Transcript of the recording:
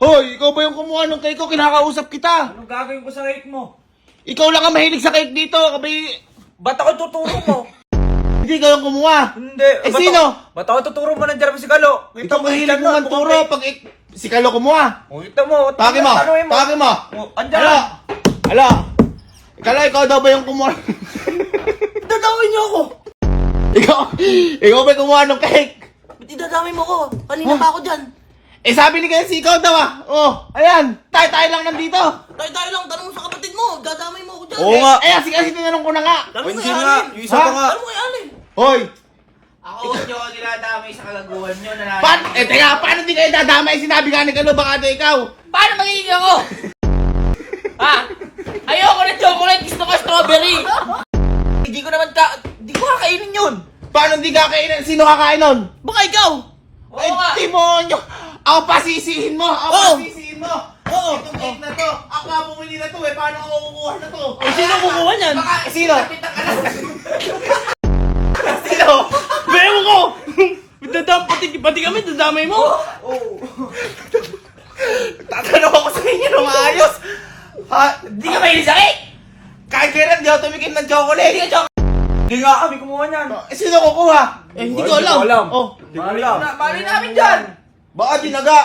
Hoy, ikaw ba yung kumuha ng cake ko? Kinakausap kita. Anong gagawin ko sa cake mo? Ikaw lang ang mahilig sa cake dito. Kabay, Ba't ako tuturo mo? hindi ikaw yung kumuha. Hindi. Eh, sino? Ba't ako tuturo mo nandiyan si Kalo? Ikaw mahilig mo man turo pag si Kalo kumuha. O, ito mo. Pake mo. Tanungin mo. Pake mo. O, andyan. Hala. Kalo, ikaw daw ba yung kumuha? Dadawin niyo ako. ikaw ba yung kumuha ng cake? Ba't idadamay mo ko? Kanina pa ako dyan. Eh sabi ni Kenzie, ikaw daw ah. Oh, ayan. Tayo lang nandito. Tayo lang, tanong mo sa kapatid mo. Dadamay mo ako dyan. Oo nga. Eh, kasi tinanong ko na nga. Tanong mo Hindi kay nga, Alin. yung isa pa nga. Tanong mo kay Alin. Hoy. Ako nyo dinadamay sa kagaguhan nyo na Teka, paano di kayo dadamay? Sinabi nga ni Kalo, baka daw ikaw. Paano magiging ako? Ha? Ayoko na chocolate, gusto ko strawberry. Hindi ko kakainin yun. Paano di kakainin? Sino kakain nun? Baka ikaw. Ay, Oo nga. demonyo! Ako pasisihin mo! Ako Oo. pasisihin mo! Oo. Itong cake na to! Ako nga bumili na to eh! Paano ako kukuha na to? Eh, sino kukuha niyan? Baka, sino? Sino? Bewo ko! Pati kami, dadamay mo. Tatanong ako sa inyo ng maayos! Ha? Hindi ka mahilig sa cake. Kahit kailan di ako tumikim ng chocolate! Hindi nga kami kumuha niyan. Eh, sino kukuha? Eh, hindi ko alam. Oh, Mali namin dyan. baka dinaga!